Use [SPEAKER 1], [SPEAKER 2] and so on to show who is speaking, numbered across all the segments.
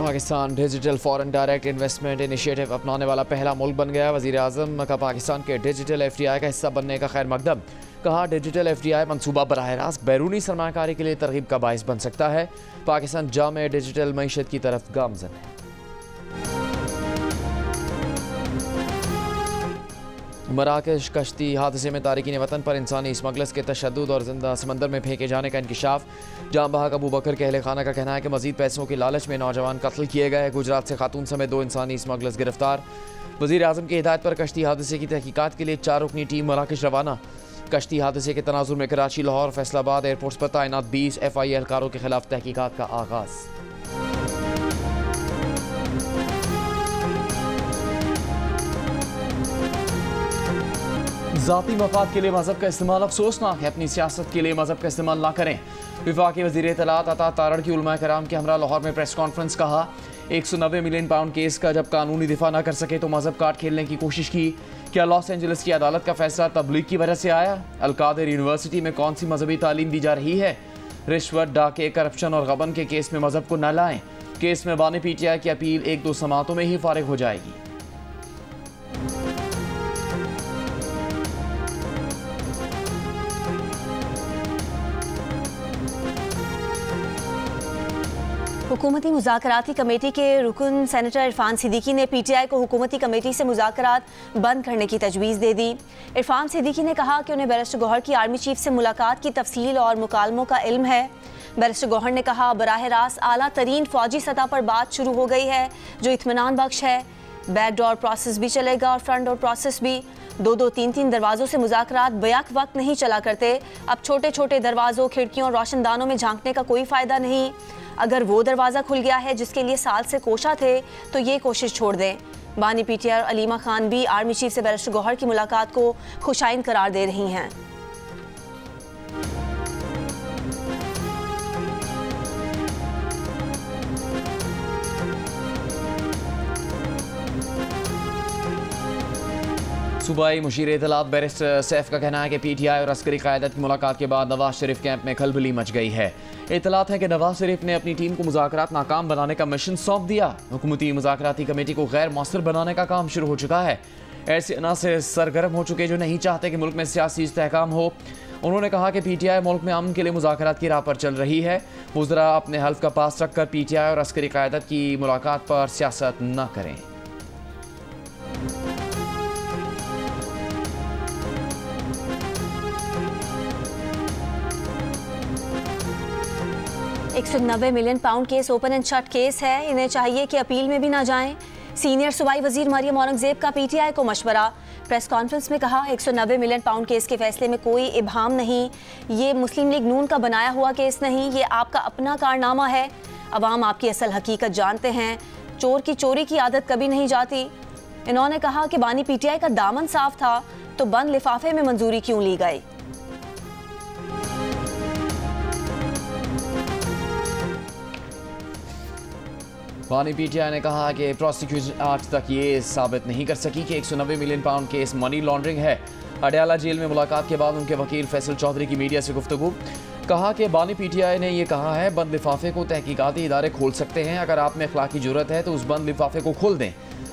[SPEAKER 1] Pakistan digital foreign direct investment initiative अपनाने वाला पहला मुल्क बन गया। वज़ीर आज़म का पाकिस्तान के डिजिटल FDI का हिस्सा बनने का खैर मकदम। कहा डिजिटल FDI मनसूबा बराह रास्त बैरूनी सरमाकारी के लिए तरगीब का बाइस बन सकता है। पाकिस्तान जामे डिजिटल मईशत की तरफ गामज़न है। मराकश कश्ती हादसे में तारिकीन वतन पर इंसानी स्मगलर्स के तशद्दुद और जिंदा समंदर में फेंके जाने का इंकिशाफ। जाम बहक अबू बकर के अहले खाना का कहना है कि मजीद पैसों के लालच में नौजवान कत्ल किए गए। गुजरात से खातून समेत 2 इंसानी स्मगलर्स गिरफ्तार। वज़ीर आज़म की हिदायत पर कश्ती हादसे की तहकीकात के लिए 4 रुकनी टीम मराकश रवाना। कश्ती हादसे के तनाजुर में कराची, लाहौर, फैसलाबाद एयरपोर्ट्स पर तैनात 20 FI एहलकारों के खिलाफ तहकीकात का आगाज़। ज़ाती मफाद के लिए मज़हब का इस्तेमाल अफसोसनाक है। अपनी सियासत के लिए मज़हब का इस्तेमाल ना करें। वफाकी वज़ीर इत्तलात अता तारड़ की उलमा कराम के हमरा लाहौर में प्रेस कॉन्फ्रेंस। कहा 190 मिलियन पाउंड केस का जब कानूनी दिफा ना कर सके तो मज़हब कार्ड खेलने की कोशिश की। क्या लॉस एंजलिस की अदालत का फैसला तबलीग की वजह से आया? अलकादिर यूनिवर्सिटी में कौन सी मजहबी तालीम दी जा रही है? रिश्वत, डाके, करप्शन और गबन के केस में मज़हब को न लाएं। केस में बानी PTI की अपील 1-2 समातों में ही फारिग हो जाएगी।
[SPEAKER 2] हुकूमती मुज़ाकराती कमेटी के रुकन सेनेटर इरफान सिद्दीकी ने PTI को हुकूमती कमेटी से मुज़ाकरात बंद करने की तजवीज़ दे दी। इरफान सिद्दीकी ने कहा कि उन्हें बैरिस्टर गौहर की आर्मी चीफ से मुलाकात की तफसील और मुकालमों का इल्म है। बैरिस्टर गौहर ने कहा बराह रास्त आला तरीन फ़ौजी सतह पर बात शुरू हो गई है जो इत्मीनान बख्श है। बैकडोर प्रोसेस भी चलेगा और फ्रंट डोर प्रोसेस भी। 2-2, 3-3 दरवाज़ों से मुज़ाकरात बैक वक्त नहीं चला करते। अब छोटे छोटे दरवाज़ों, खिड़कियों और रोशनदानों में झांकने का कोई फ़ायदा नहीं। अगर वो दरवाज़ा खुल गया है जिसके लिए साल से कोशा थे तो ये कोशिश छोड़ दें। बानी PTI और अलीमा खान भी आर्मी चीफ से बैरिस्टर गौहर की मुलाकात को खुशाइन करार दे रही हैं।
[SPEAKER 1] सूबाई मुशीर इत्तलात बैरिस्टर सैफ का कहना है कि PTI और अस्करी क़यादत की मुलाकात के बाद नवाज शरीफ कैंप में खलबली मच गई है। इत्तलात है कि नवाज शरीफ ने अपनी टीम को मुज़ाकरात नाकाम बनाने का मिशन सौंप दिया। हुकूमती मुज़ाकराती कमेटी को गैर मौसर बनाने का काम शुरू हो चुका है। ऐसे अनासर सरगर्म हो चुके जो नहीं चाहते कि मुल्क में सियासी इस्तेहकाम हो। उन्होंने कहा कि PTI मुल्क में अमन के लिए मुज़ाकरात की राह पर चल रही है। वुज़रा अपने हल्फ का पास रखकर PTI और अस्करी क़यादत की मुलाकात पर सियासत न करें।
[SPEAKER 2] £190 million case open and shut case है। इन्हें चाहिए कि अपील में भी ना जाएं। सीनियर सूबाई वजीर मरियम औरंगजेब का PTI को मशवरा। प्रेस कॉन्फ्रेंस में कहा 190 मिलियन पाउंड केस के फैसले में कोई इबहाम नहीं। ये मुस्लिम लीग नून का बनाया हुआ केस नहीं, ये आपका अपना कारनामा है। अवाम आपकी असल हकीकत जानते हैं। चोर की चोरी की आदत कभी नहीं जाती। इन्होंने कहा कि बानी PTI का दामन साफ था तो बंद लिफाफे में मंजूरी क्यों ली गई?
[SPEAKER 1] बानी PTI ने कहा कि प्रोसिक्यूशन आज तक ये साबित नहीं कर सकी कि 190 million pound case money laundering है। अडयाला जेल में मुलाकात के बाद उनके वकील फैसल चौधरी की मीडिया से गुफ्तगू। कहा कि बानी PTI ने यह कहा है बंद लिफाफे को तहकीकाती इदारे खोल सकते हैं। अगर आप में अखलाकी जुर्रत है तो उस बंद लिफाफे को खोल दें।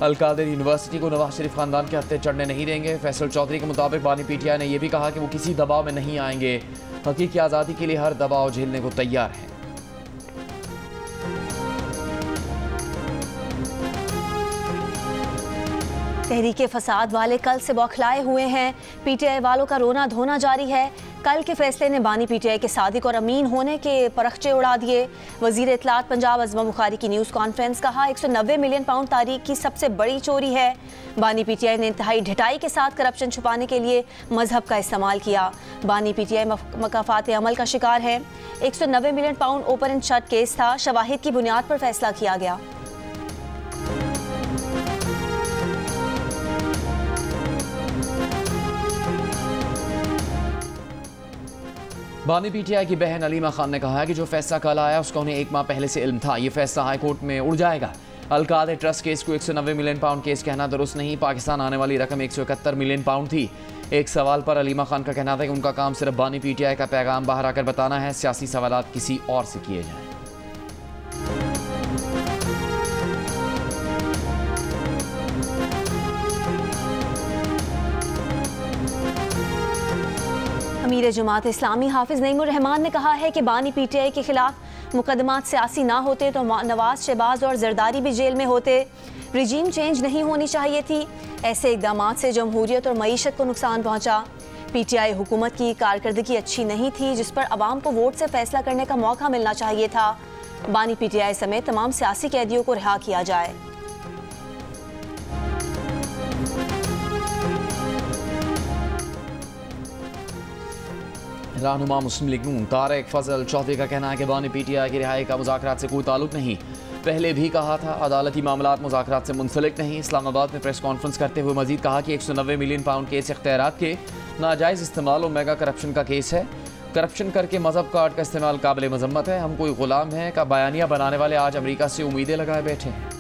[SPEAKER 1] अलकादिर यूनिवर्सिटी को नवाज शरीफ खानदान के हत्थे चढ़ने नहीं देंगे। फैसल चौधरी के मुताबिक बानी PTI ने यह भी कहा कि वो किसी दबाव में नहीं आएंगे। हकीकी आज़ादी के लिए हर दबाव झेलने को तैयार है।
[SPEAKER 2] तहरीके फसाद वाले कल से बौखलाए हुए हैं। PTI वालों का रोना धोना जारी है। कल के फैसले ने बानी PTI के सादिक और अमीन होने के परखचे उड़ा दिए। वजीर इत्तलात पंजाब अज़मा बुखारी की न्यूज़ कॉन्फ्रेंस। कहा 190 मिलियन पाउंड तारीख की सबसे बड़ी चोरी है। बानी PTI ने इंतहाई ढिठाई के साथ करप्शन छुपाने के लिए मजहब का इस्तेमाल किया। बानी PTI मकाफात अमल का शिकार है। 190 million pound open and shut case था। शवाहिद की बुनियाद पर फैसला किया गया।
[SPEAKER 1] बानी PTI की बहन अलीमा खान ने कहा है कि जो फैसला कल आया उसका उन्हें 1 माह पहले से इल्म था। ये फैसला हाई कोर्ट में उड़ जाएगा। अलकादिर ट्रस्ट केस को 190 मिलियन पाउंड केस कहना दुरुस्त नहीं। पाकिस्तान आने वाली रकम 171 मिलियन पाउंड थी। एक सवाल पर अलीमा खान का कहना था कि उनका काम सिर्फ बानी PTI का पैगाम बाहर आकर बताना है। सियासी सवालात किसी और से किए जाएं।
[SPEAKER 2] अमीर जमात इस्लामी हाफिज नईमुर रहमान ने कहा है कि बानी PTI के खिलाफ मुकदमात सियासी ना होते तो नवाज, शहबाज और जरदारी भी जेल में होते। रिजीम चेंज नहीं होनी चाहिए थी। ऐसे इकदाम से जमहूरियत और मईशत को नुकसान पहुंचा। PTI हुकूमत की कारकर्दगी अच्छी नहीं थी, जिस पर अवाम को वोट से फैसला करने का मौका मिलना चाहिए था। बानी PTI समेत तमाम सियासी कैदियों को रिहा किया जाए।
[SPEAKER 1] रहनुमा मुस्लिम लीग नून तारिक फजल चौधरी का कहना है कि बानी PTI की रिहाई का मुज़ाकरात से कोई ताल्लुक नहीं। पहले भी कहा था अदालती मामलात मुज़ाकरात से मुंसलिक नहीं। इस्लामाबाद में प्रेस कॉन्फ्रेंस करते हुए मजीद कहा कि 190 मिलियन पाउंड केस इख्तियारात के नाजायज़ इस्तेमाल और मेगा करप्शन का केस है। करप्शन करके मजहब कार्ड का इस्तेमाल काबिल मजम्मत है। हम कोई गुलाम हैं का बयानिया बनाने वाले आज अमरीका से उम्मीदें लगाए बैठे हैं।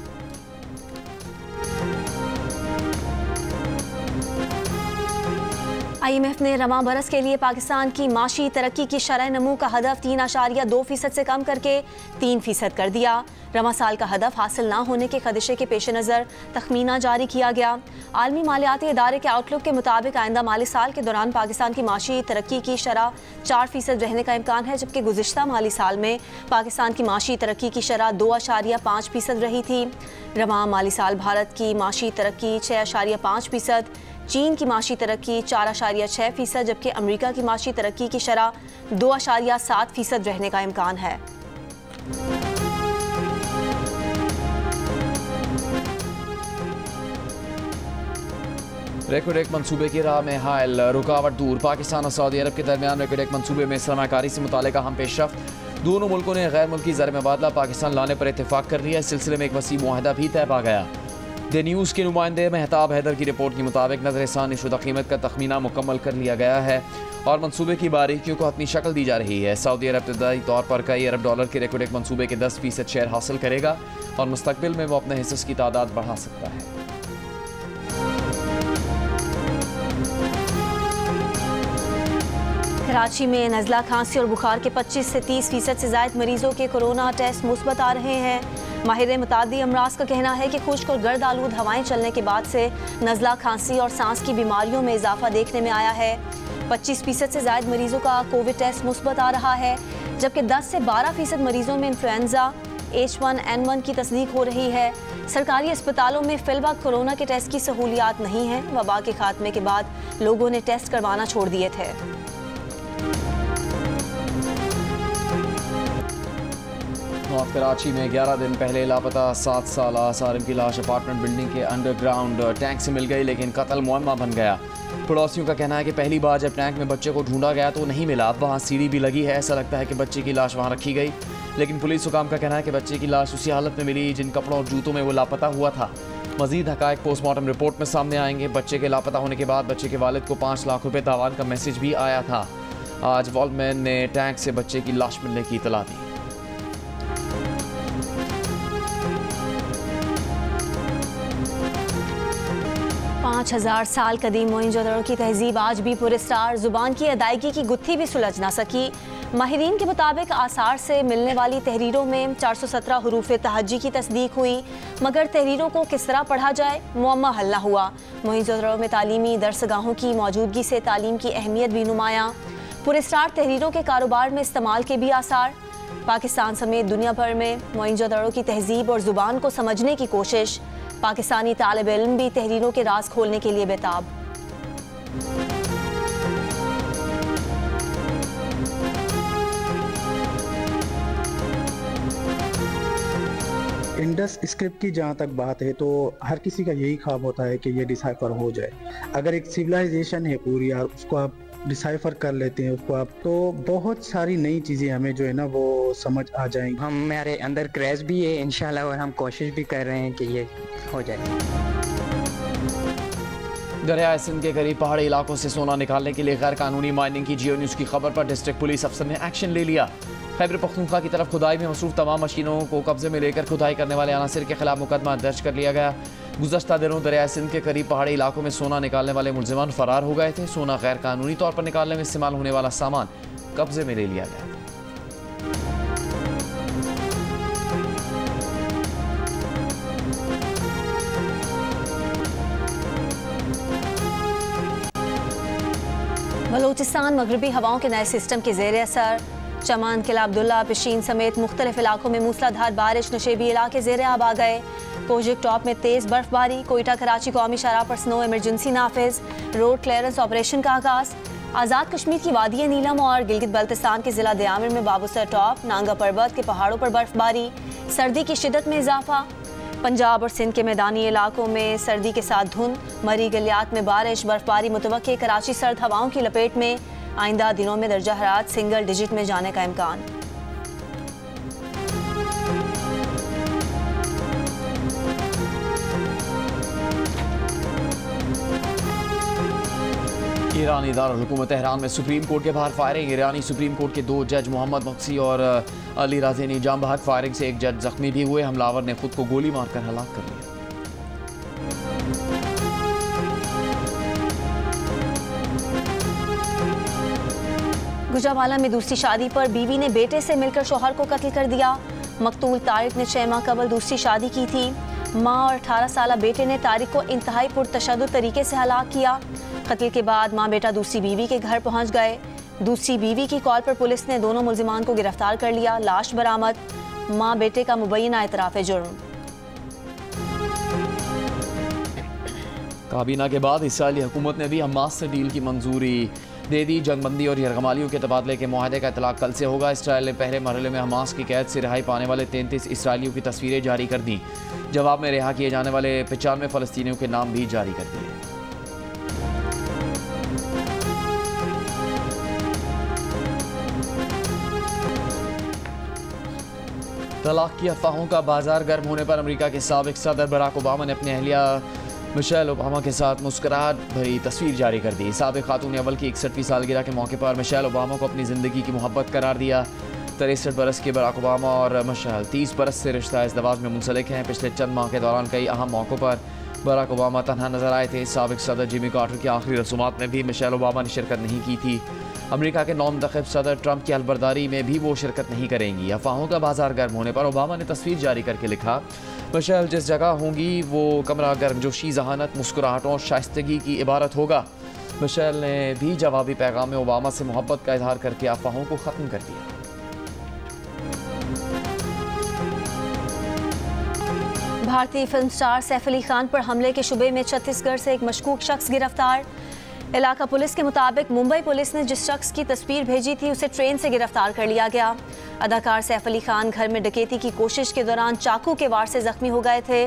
[SPEAKER 2] IMF ने रमा बरस के लिए पाकिस्तान की माशी तरक्की की शरह नमू का हदफ 3.2% से कम करके 3% कर दिया। रमा साल का हदफ हासिल ना होने के खदशे के पेश नज़र तखमीना जारी किया गया। आलमी मालियाती इदारे के आउटलुक के मुताबिक आइंदा माली साल के दौरान पाकिस्तान की माशी तरक्की की शरह 4% रहने का इम्कान है, जबकि गुज़िश्ता माली साल में पाकिस्तान की माशी तरक्की की शरह 2.5% रही थी। रमा माली साल भारत की माशी तरक्की 6.5%, चीन की माशी तरक्की 4.6%, जबकि अमेरिका की माशी तरक्की की शरह 2.7% रहने का इम्कान है।
[SPEAKER 1] रेकोडेक मंसूबे की राह में हायल रुकावट दूर। पाकिस्तान और सऊदी अरब के दरमियान रेकोडेक मंसूबे में सरमाकारी से मुतालिक अहम पेशरफ्त। दोनों मुल्कों ने गैर मुल्की ज़र मुबादला पाकिस्तान लाने पर इत्तेफाक कर लिया। इस सिलसिले में एक वसी मुआहदा भी तय पा गया। द न्यूज़ के नुमाइंदे मेहताब हैदर की रिपोर्ट के मुताबिक नज़रसानी शुदा कीमत का तखमीना मुकम्मल कर लिया गया है और मंसूबे की बारीकियों को अपनी शक्ल दी जा रही है। सऊदी अरब इब्तदाई तौर पर कई अरब डॉलर के रेकोडेक मंसूबे के 10% शेयर हासिल करेगा और मुस्तकबिल में वो अपने हिस्से की तादाद बढ़ा सकता है।
[SPEAKER 2] कराची में नज़ला, खांसी और बुखार के 25 से 30% से ज़ायद मरीजों के कोरोना टेस्ट मुस्बत आ रहे हैं। माहिर मुतादी अमराज का कहना है कि खुश्क और गर्द आलूद हवाएं चलने के बाद से नज़ला, खांसी और सांस की बीमारियों में इजाफा देखने में आया है। 25% से ज़ायद मरीजों का कोविड टेस्ट मुस्बत आ रहा है, जबकि 10 से 12% मरीजों में इन्फ्लुएंजा H1N1 की तस्दीक हो रही है। सरकारी अस्पतालों में फिलवक्त कोरोना के टेस्ट की सहूलियात नहीं है। वबा के खात्मे के बाद लोगों ने टेस्ट करवाना छोड़ दिए थे।
[SPEAKER 1] नॉर्थ कराची में 11 दिन पहले लापता 7 साला सारिम की लाश अपार्टमेंट बिल्डिंग के अंडरग्राउंड टैंक से मिल गई, लेकिन कत्ल मुअम्मा बन गया। पड़ोसियों का कहना है कि पहली बार जब टैंक में बच्चे को ढूंढा गया तो नहीं मिला। वहाँ सीढ़ी भी लगी है, ऐसा लगता है कि बच्चे की लाश वहाँ रखी गई, लेकिन पुलिस हुकाम का कहना है कि बच्चे की लाश उसी हालत में मिली जिन कपड़ों और जूतों में वो लापता हुआ था। मजीद हकायक पोस्टमार्टम रिपोर्ट में सामने आएंगे। बच्चे के लापता होने के बाद बच्चे के वालिद को 5 लाख रुपये तावान का मैसेज भी आया था। आज वॉलमैन ने टैंक से बच्चे की लाश मिलने की इतला दी।
[SPEAKER 2] पाँच 5000 साल कदीम मोइंजोदड़ो की तहजीब आज भी पुरस्कार। जुबान की अदायगी की गुत्थी भी सुलझ ना सकी। माहिरीन के मुताबिक आसार से मिलने वाली तहरीरों में 417 हुरूफ तहज्जी की तस्दीक हुई, मगर तहरीरों को किस तरह पढ़ा जाए मुअम्मा हल ना हुआ। मोइंजोदड़ो में तालीमी दरसगाहों की मौजूदगी से तालीम की अहमियत भी नुमायां। पुरस्कार तहरीरों के कारोबार में इस्तेमाल के भी आसार। पाकिस्तान समेत दुनिया भर में मोइंजोदड़ो की तहजीब और ज़ुबान को समझने की कोशिश। पाकिस्तानी तालिब इल्म भी तहरीरों के राज खोलने के लिए बेताब।
[SPEAKER 3] इंडस स्क्रिप्ट की जहाँ तक बात है तो हर किसी का यही ख्वाब होता है कि ये डिसाइफर हो जाए। अगर एक सिविलाइजेशन है पूरी यार, उसको आप डिसाइफर कर लेते हैं उसको आप, तो बहुत सारी नई चीज़ें हमें जो है ना वो समझ आ जाएंगी।
[SPEAKER 4] हमारे अंदर क्रैश भी है इंशाल्लाह, और हम कोशिश भी कर रहे हैं कि ये हो जाए।
[SPEAKER 1] दरिया सिंध के करीब पहाड़ी इलाकों से सोना निकालने के लिए गैर कानूनी माइनिंग की जियो न्यूज़ की खबर पर डिस्ट्रिक्ट पुलिस अफसर ने एक्शन ले लिया। खैबर पख्तूनख्वा की तरफ खुदाई में मसरूफ तमाम मशीनों को कब्जे में लेकर खुदाई करने वाले अनासिर के खिलाफ मुकदमा दर्ज कर लिया गया। गुज़श्ता दिनों दरिया सिंध के करीब पहाड़ी इलाकों में सोना निकालने वाले मुलजिमान फरार हो गए थे। सोना गैर कानूनी तौर पर निकालने में इस्तेमाल होने वाला सामान कब्जे में ले लिया गया।
[SPEAKER 2] बलूचिस्तान मगरबी हवाओं के नए सिस्टम के ज़ेर असर चमान, किला अब्दुल्ला, पिशीन समेत मुख्तलिफ इलाकों में मूसलाधार बारिश, नशेबी इलाके ज़ेर आब आ गए। प्रोजेक्ट टॉप में तेज़ बर्फबारी, कोयटा कराची कौमी शाहराह पर स्नो इमरजेंसी नाफिज, रोड क्लियरेंस ऑपरेशन का आगाज़। आज़ाद कश्मीर की वादी नीलम और गिलगित बल्तिस्तान के ज़िला दयामिर में बाबूसर टॉप, नांगा पर्वत के पहाड़ों पर बर्फबारी, सर्दी की शिद्दत में इजाफा। पंजाब और सिंध के मैदानी इलाकों में सर्दी के साथ धुंध, मरी गलियात में बारिश, बर्फबारी मुतवक्के। कराची सर्द हवाओं की लपेट में, आइंदा दिनों में दर्जा हरारत सिंगल डिजिट में जाने का इम्कान।
[SPEAKER 1] ईरानी दारुल हुकूमत तेहरान में सुप्रीम कोर्ट के बाहर फायरिंग। ईरानी सुप्रीम कोर्ट के 2 जज मोहम्मद मक्सी और अली राज़ेनी जाम बहक। फायरिंग से एक जज जख्मी भी हुए। हमलावर ने खुद को गोली मारकर हलाक कर लिया।
[SPEAKER 2] गुजरावाला में दूसरी शादी पर बीवी ने बेटे से मिलकर शौहर को कत्ल कर दिया। मकतूल तारिक ने 6 माह कबल दूसरी शादी की थी। माँ और 18 साला बेटे ने तारिक को इंतहाई पुरतशद्दुद तरीके से हलाक किया। कत्ल के बाद माँ बेटा दूसरी बीवी के घर पहुंच गए। दूसरी बीवी की कॉल पर पुलिस ने दोनों मुल्जिमान को गिरफ्तार कर लिया। लाश बरामद। माँ बेटे का मुबैना एतराफ़ जुर्म।
[SPEAKER 1] काबीना के बाद इसराइली हुकूमत ने भी हमास से डील की मंजूरी दे दी। जंगबंदी और यरगमालियों के तबादले के मुआहदे का इतलाक कल से होगा। इसराइल ने पहले मरहले में हमास की कैद से रिहाई पाने वाले 33 इसराइलियों की तस्वीरें जारी कर दी। जवाब में रिहा किए जाने वाले 95 फ़लस्तीनियों के नाम भी जारी कर दिए। तलाक की अफवाहों का बाजार गर्म होने पर अमेरिका के साबिक सदर बराक ओबामा ने अपनी अहलिया मिशेल ओबामा के साथ मुस्कुराहट भरी तस्वीर जारी कर दी। साबिक खातून अव्वल की 61वीं सालगिरह के मौके पर मिशेल ओबामा को अपनी ज़िंदगी की मोहब्बत करार दिया। 63 बरस के बराक ओबामा और मिशेल 30 बरस से रिश्ता इज़्दवाज में मुंसलिक हैं। पिछले चंद माह के दौरान कई अहम मौक़ों पर बराक ओबामा तन्हा नजर आए थे। साबिक सदर जिमी कार्टर की आखिरी रसूमात में भी मिशेल ओबामा ने शिरकत नहीं की थी। अमेरिका के नौमुंतखब सदर ट्रंप की अलबरदारी में भी वो शिरकत नहीं करेंगी। अफवाहों का बाजार गर्म होने पर ओबामा ने तस्वीर जारी करके लिखा, मिशेल जिस जगह होंगी वो कमरा गर्मजोशी, जहानत, मुस्कुराहटों और शाइस्तगी की इबारत होगा। मिशेल ने भी जवाबी पैगाम में ओबामा से मोहब्बत का इजहार करके अफवाहों को ख़त्म कर दिया।
[SPEAKER 2] भारतीय फिल्म स्टार सैफ अली खान पर हमले के शुबे में छत्तीसगढ़ से एक मशकूक शख्स गिरफ्तार। इलाका पुलिस के मुताबिक मुंबई पुलिस ने जिस शख्स की तस्वीर भेजी थी उसे ट्रेन से गिरफ्तार कर लिया गया। अदाकार सैफ अली खान घर में डकैती की कोशिश के दौरान चाकू के वार से जख्मी हो गए थे।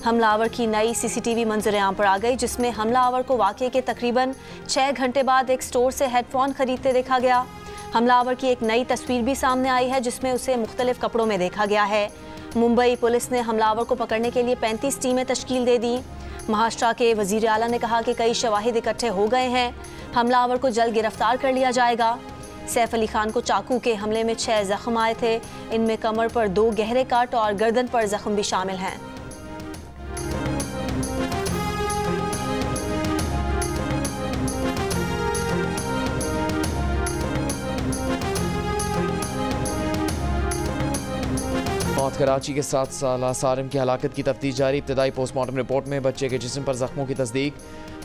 [SPEAKER 2] हमलावर की नई सीसीटीवी मंजर-ए-आम पर आ गई, जिसमें हमलावर को वाक़ये के तकरीबन 6 घंटे बाद एक स्टोर से हेडफोन खरीदते देखा गया। हमलावर की एक नई तस्वीर भी सामने आई है, जिसमें उसे मुख्तलिफ कपड़ों में देखा गया है। मुंबई पुलिस ने हमलावर को पकड़ने के लिए 35 टीमें तश्कील दे दी। महाराष्ट्र के वज़ीर आला ने कहा कि कई शवाहिद इकट्ठे हो गए हैं, हमलावर को जल्द गिरफ्तार कर लिया जाएगा। सैफ अली खान को चाकू के हमले में 6 जख्म आए थे। इनमें कमर पर 2 गहरे काट और गर्दन पर जख्म भी शामिल हैं।
[SPEAKER 1] कराची के 7 साला सारिम की हलाकत की तफ्तीश जारी। इब्तदाई पोस्टमार्टम रिपोर्ट में बच्चे के जिस्म पर जख्मों की तस्दीक।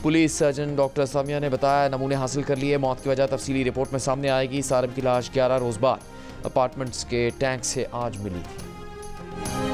[SPEAKER 1] पुलिस सर्जन डॉक्टर सामिया ने बताया, नमूने हासिल कर लिए। मौत की वजह तफसीली रिपोर्ट में सामने आएगी। सारिम की लाश 11 रोज़ बाद अपार्टमेंट्स के टैंक से आज मिली थी।